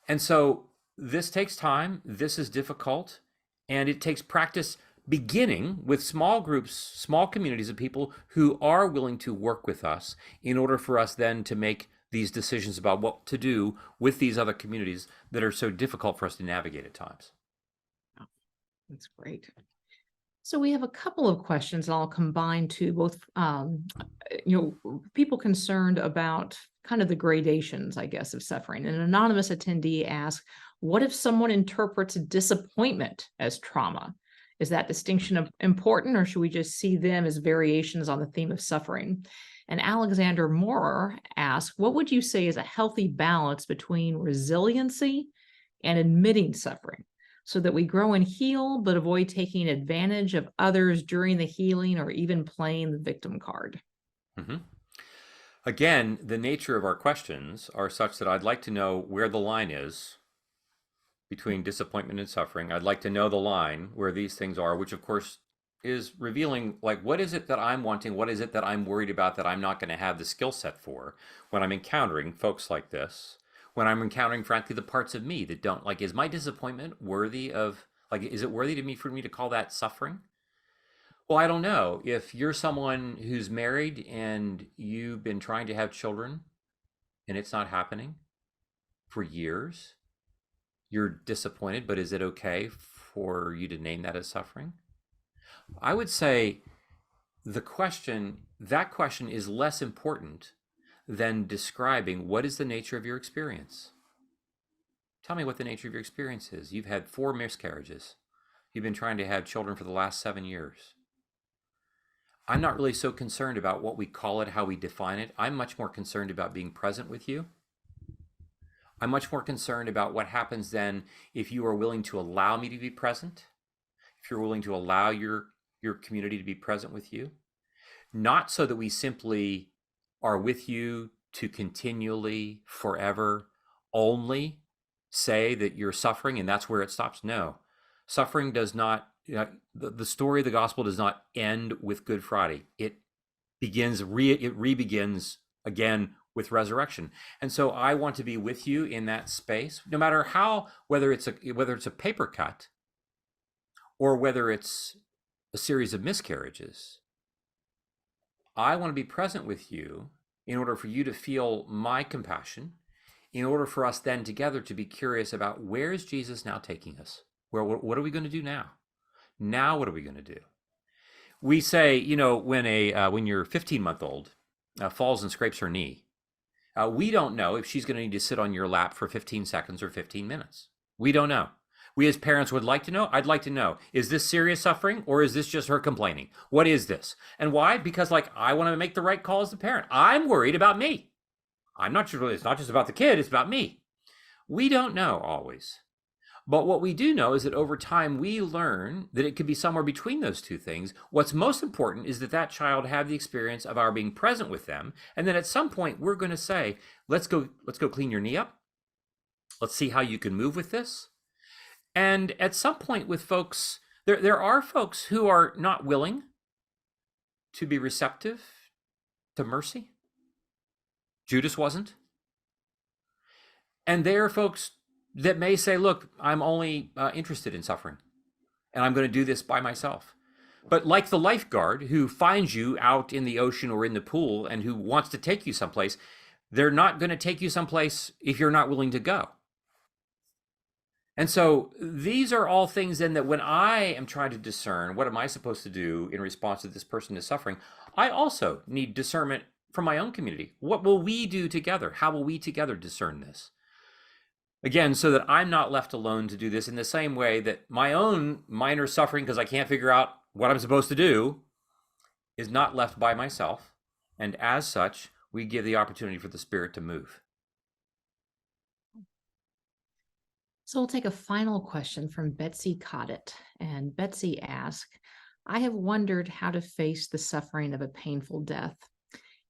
S2: And so this takes time, this is difficult, and it takes practice, beginning with small groups, small communities of people who are willing to work with us in order for us then to make these decisions about what to do with these other communities that are so difficult for us to navigate at times.
S1: That's great. So we have a couple of questions, and I'll combine to both, people concerned about kind of the gradations, I guess, of suffering. An anonymous attendee asked, what if someone interprets disappointment as trauma? Is that distinction important, or should we just see them as variations on the theme of suffering? And Alexander Moorer asked, what would you say is a healthy balance between resiliency and admitting suffering, so that we grow and heal, but avoid taking advantage of others during the healing or even playing the victim card?
S2: Mm-hmm. Again, the nature of our questions are such that I'd like to know where the line is between disappointment and suffering. I'd like to know the line where these things are, which of course is revealing, like, what is it that I'm wanting? What is it that I'm worried about that I'm not going to have the skill set for when I'm encountering folks like this? When I'm encountering, frankly, the parts of me that don't, like, is my disappointment worthy of, like, is it worthy to me for me to call that suffering? Well, I don't know. If you're someone who's married and you've been trying to have children and it's not happening for years, you're disappointed, but is it okay for you to name that as suffering? I would say that question is less important than describing what is the nature of your experience. Tell me what the nature of your experience is. You've had 4 miscarriages. You've been trying to have children for the last 7 years. I'm not really so concerned about what we call it, how we define it. I'm much more concerned about being present with you. I'm much more concerned about what happens then if you are willing to allow me to be present, if you're willing to allow your community to be present with you. Not so that we simply are with you to continually, forever, only say that you're suffering and that's where it stops. No, suffering does not, the story of the gospel does not end with Good Friday. It re-begins again with resurrection. And so I want to be with you in that space, no matter how, whether it's a paper cut or whether it's a series of miscarriages. I want to be present with you in order for you to feel my compassion, in order for us then together to be curious about where is Jesus now taking us? What are we going to do now? Now, what are we going to do? We say, when your 15-month-old falls and scrapes her knee, we don't know if she's going to need to sit on your lap for 15 seconds or 15 minutes. We don't know. We as parents would like to know. I'd like to know, is this serious suffering or is this just her complaining? What is this? And why? Because I want to make the right call as the parent. I'm worried about me. I'm not sure it's not just about the kid, it's about me. We don't know always. But what we do know is that over time, we learn that it could be somewhere between those two things. What's most important is that that child have the experience of our being present with them. And then at some point, we're going to say, let's go clean your knee up. Let's see how you can move with this. And at some point with folks, there are folks who are not willing to be receptive to mercy. Judas wasn't. And there are folks that may say, look, I'm only interested in suffering, and I'm going to do this by myself. But like the lifeguard who finds you out in the ocean or in the pool and who wants to take you someplace, they're not going to take you someplace if you're not willing to go. And so these are all things then that when I am trying to discern, what am I supposed to do in response to this person is suffering, I also need discernment from my own community. What will we do together? How will we together discern this? Again, so that I'm not left alone to do this in the same way that my own minor suffering, because I can't figure out what I'm supposed to do, is not left by myself. And as such, we give the opportunity for the Spirit to move.
S1: So we'll take a final question from Betsy Coddett. And Betsy asked, I have wondered how to face the suffering of a painful death.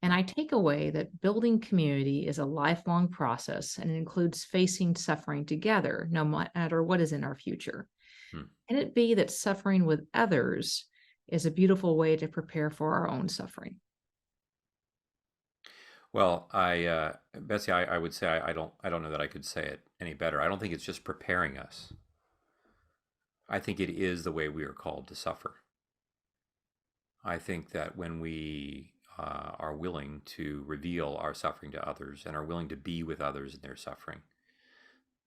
S1: And I take away that building community is a lifelong process and it includes facing suffering together, no matter what is in our future. Can it be that suffering with others is a beautiful way to prepare for our own suffering?
S2: Well, Betsy, I would say I don't know that I could say it any better. I don't think it's just preparing us. I think it is the way we are called to suffer. I think that when we are willing to reveal our suffering to others and are willing to be with others in their suffering,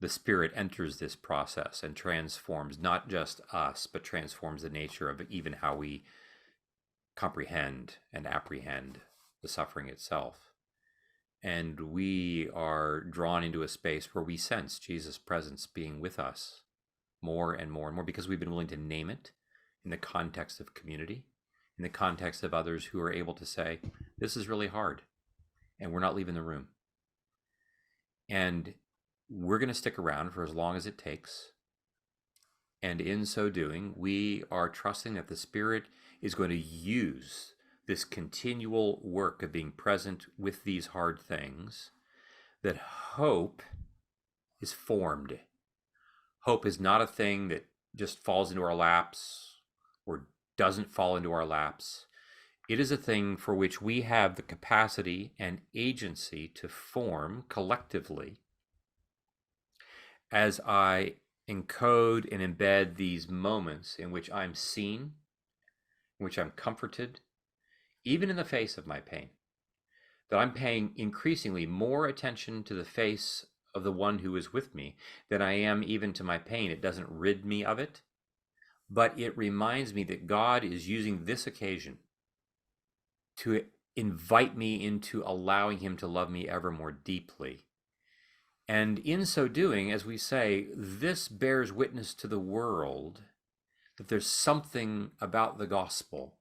S2: the Spirit enters this process and transforms not just us, but transforms the nature of even how we comprehend and apprehend the suffering itself. And we are drawn into a space where we sense Jesus' presence being with us more and more and more because we've been willing to name it in the context of community, in the context of others who are able to say, this is really hard, and we're not leaving the room. And we're going to stick around for as long as it takes. And in so doing, we are trusting that the Spirit is going to use this continual work of being present with these hard things, that hope is formed. Hope is not a thing that just falls into our laps or doesn't fall into our laps. It is a thing for which we have the capacity and agency to form collectively as I encode and embed these moments in which I'm seen, in which I'm comforted, even in the face of my pain, that I'm paying increasingly more attention to the face of the one who is with me than I am even to my pain. It doesn't rid me of it, but it reminds me that God is using this occasion to invite me into allowing him to love me ever more deeply. And in so doing, as we say, this bears witness to the world that there's something about the gospel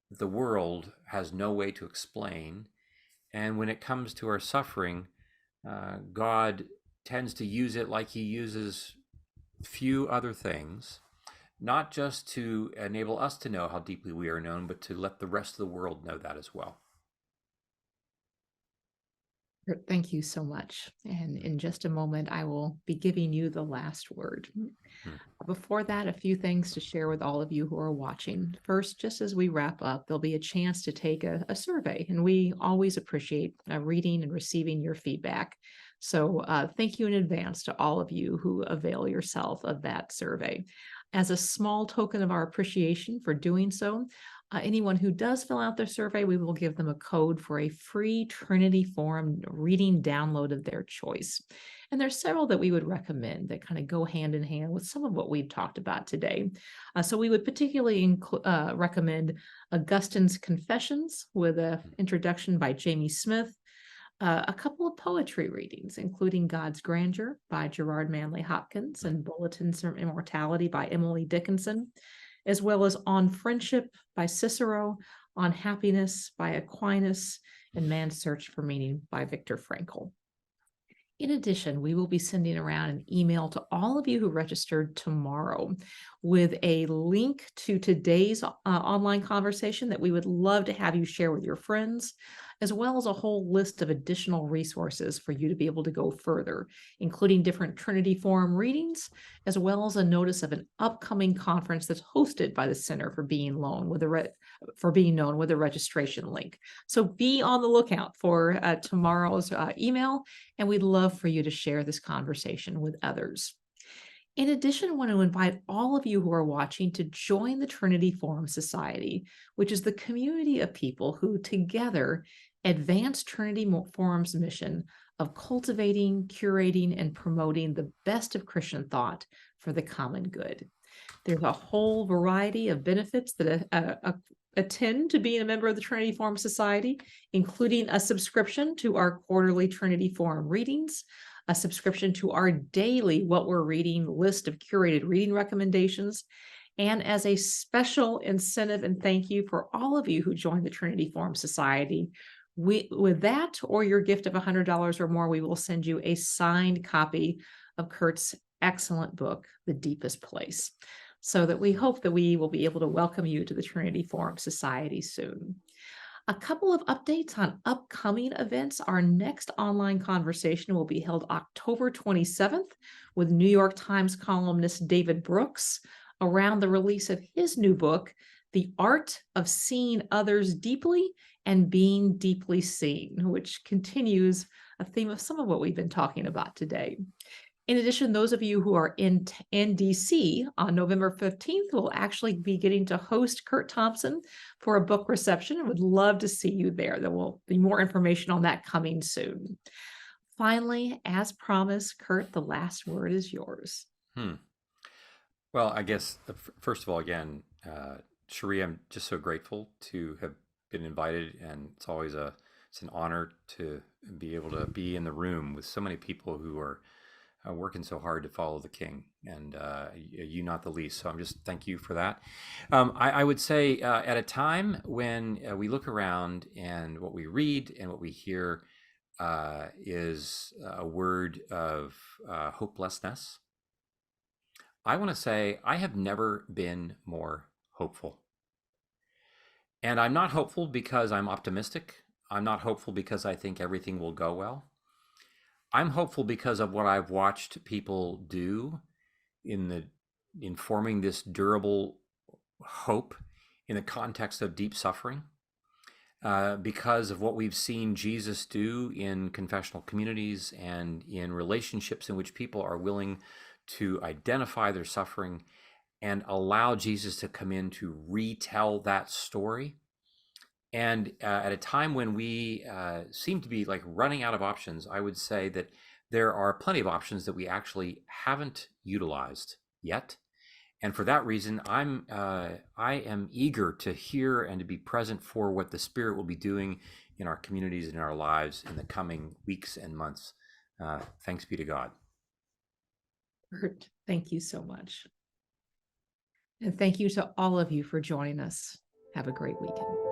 S2: that the world has no way to explain. And when it comes to our suffering, God tends to use it like he uses few other things, not just to enable us to know how deeply we are known, but to let the rest of the world know that as well.
S1: Thank you so much. And in just a moment, I will be giving you the last word.
S2: Hmm.
S1: Before that, a few things to share with all of you who are watching. First, just as we wrap up, there'll be a chance to take a survey, and we always appreciate reading and receiving your feedback. So thank you in advance to all of you who avail yourself of that survey. As a small token of our appreciation for doing so, anyone who does fill out their survey, we will give them a code for a free Trinity Forum reading download of their choice. And there's several that we would recommend that kind of go hand in hand with some of what we've talked about today. So we would particularly recommend Augustine's Confessions with an introduction by Jamie Smith, a couple of poetry readings, including God's Grandeur by Gerard Manley Hopkins and Bulletins from Immortality by Emily Dickinson, as well as On Friendship by Cicero, On Happiness by Aquinas, and Man's Search for Meaning by Viktor Frankl. In addition, we will be sending around an email to all of you who registered tomorrow with a link to today's online conversation that we would love to have you share with your friends, as well as a whole list of additional resources for you to be able to go further, including different Trinity Forum readings, as well as a notice of an upcoming conference that's hosted by the Center for Being Known with a registration link. So be on the lookout for tomorrow's email, and we'd love for you to share this conversation with others. In addition, I want to invite all of you who are watching to join the Trinity Forum Society, which is the community of people who together advance Trinity Forum's mission of cultivating, curating, and promoting the best of Christian thought for the common good. There's a whole variety of benefits that attend to being a member of the Trinity Forum Society, including a subscription to our quarterly Trinity Forum readings, a subscription to our daily What We're Reading list of curated reading recommendations, and as a special incentive and thank you for all of you who joined the Trinity Forum Society, with that or your gift of $100 or more, we will send you a signed copy of Curt's excellent book, The Deepest Place, so that we hope that we will be able to welcome you to the Trinity Forum Society soon. A couple of updates on upcoming events. Our next online conversation will be held October 27th with New York Times columnist David Brooks around the release of his new book, The Art of Seeing Others Deeply and Being Deeply Seen, which continues a theme of some of what we've been talking about today. In addition, those of you who are in DC on November 15th will actually be getting to host Curt Thompson for a book reception and would love to see you there. There will be more information on that coming soon. Finally, as promised, Curt, the last word is yours.
S2: Well, I guess, first of all, again, Cherie, I'm just so grateful to have been invited, and it's an honor to be able to be in the room with so many people who are working so hard to follow the King, and you not the least. So I'm just thank you for that. I would say at a time when we look around and what we read and what we hear is a word of hopelessness, I want to say I have never been more hopeful. And I'm not hopeful because I'm optimistic. I'm not hopeful because I think everything will go well. I'm hopeful because of what I've watched people do in forming this durable hope in the context of deep suffering, because of what we've seen Jesus do in confessional communities and in relationships in which people are willing to identify their suffering and allow Jesus to come in to retell that story. And at a time when we seem to be like running out of options, I would say that there are plenty of options that we actually haven't utilized yet. And for that reason, I am eager to hear and to be present for what the Spirit will be doing in our communities and in our lives in the coming weeks and months. Thanks be to God.
S1: Curt, thank you so much. And thank you to all of you for joining us. Have a great weekend.